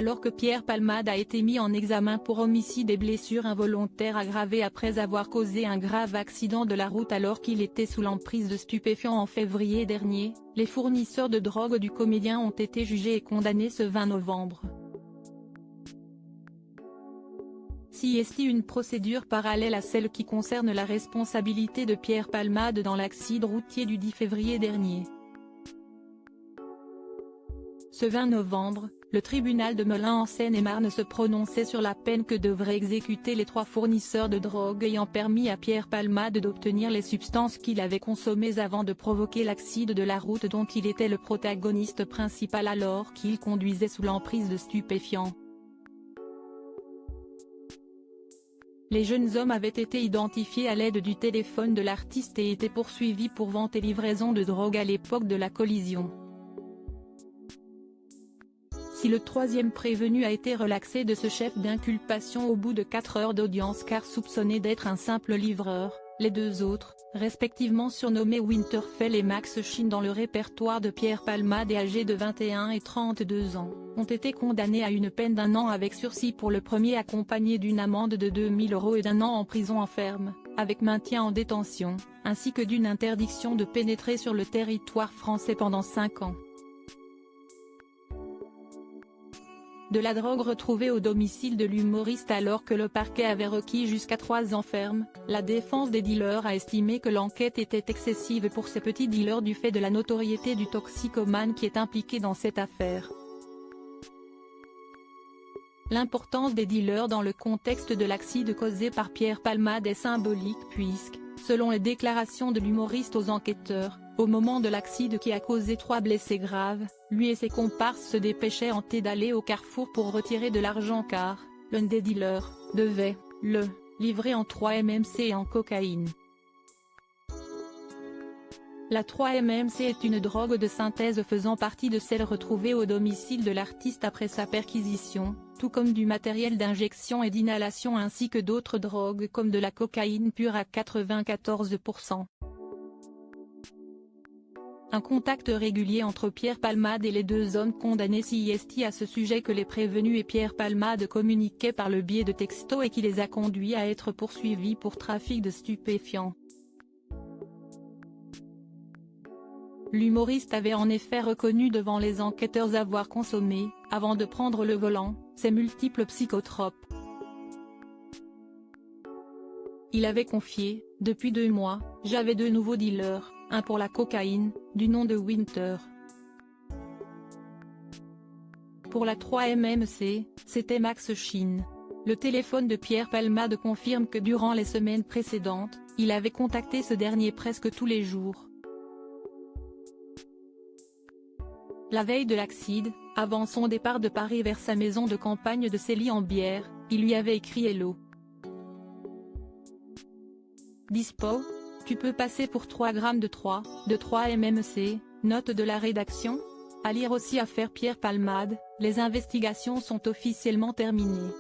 alors que Pierre Palmade a été mis en examen pour homicide et blessures involontaires aggravées après avoir causé un grave accident de la route alors qu'il était sous l'emprise de stupéfiants en février dernier. Les fournisseurs de drogue du comédien ont été jugés et condamnés ce 20 novembre. CIST, une procédure parallèle à celle qui concerne la responsabilité de Pierre Palmade dans l'accident routier du 10 février dernier. Ce 20 novembre, le tribunal de Melun en Seine-et-Marne se prononçait sur la peine que devraient exécuter les 3 fournisseurs de drogue ayant permis à Pierre Palmade d'obtenir les substances qu'il avait consommées avant de provoquer l'accident de la route dont il était le protagoniste principal alors qu'il conduisait sous l'emprise de stupéfiants. Les jeunes hommes avaient été identifiés à l'aide du téléphone de l'artiste et étaient poursuivis pour vente et livraison de drogue à l'époque de la collision. Si le 3e prévenu a été relaxé de ce chef d'inculpation au bout de 4 heures d'audience car soupçonné d'être un simple livreur, les 2 autres, respectivement surnommés Winterfell et Max Chine dans le répertoire de Pierre Palmade et âgés de 21 et 32 ans, ont été condamnés à une peine d'1 an avec sursis pour le premier accompagné d'une amende de 2 000 € et d'1 an en prison ferme, avec maintien en détention, ainsi que d'une interdiction de pénétrer sur le territoire français pendant 5 ans. De la drogue retrouvée au domicile de l'humoriste alors que le parquet avait requis jusqu'à 3 ans ferme, la défense des dealers a estimé que l'enquête était excessive pour ces petits dealers du fait de la notoriété du toxicomane qui est impliqué dans cette affaire. L'importance des dealers dans le contexte de l'accident causé par Pierre Palmade est symbolique puisque, selon les déclarations de l'humoriste aux enquêteurs, au moment de l'accident qui a causé 3 blessés graves, lui et ses comparses se dépêchaient en tête d'aller au carrefour pour retirer de l'argent car, l'un des dealers, devait, livrer en 3 MMC et en cocaïne. La 3-MMC est une drogue de synthèse faisant partie de celles retrouvées au domicile de l'artiste après sa perquisition, tout comme du matériel d'injection et d'inhalation ainsi que d'autres drogues comme de la cocaïne pure à 94%. Un contact régulier entre Pierre Palmade et les 2 hommes condamnés CIST à ce sujet que les prévenus et Pierre Palmade communiquaient par le biais de textos et qui les a conduits à être poursuivis pour trafic de stupéfiants. L'humoriste avait en effet reconnu devant les enquêteurs avoir consommé, avant de prendre le volant, ces multiples psychotropes. Il avait confié, « Depuis 2 mois, j'avais 2 nouveaux dealers, un pour la cocaïne, du nom de Winter. Pour la 3-MMC, c'était Max Chine. » Le téléphone de Pierre Palmade confirme que durant les semaines précédentes, il avait contacté ce dernier presque tous les jours. La veille de l'accident, avant son départ de Paris vers sa maison de campagne de Célie-en-Bière, il lui avait écrit « Hello. Dispo ? Tu peux passer pour 3 grammes de 3-MMC, note de la rédaction ?» À lire aussi affaire Pierre Palmade, les investigations sont officiellement terminées.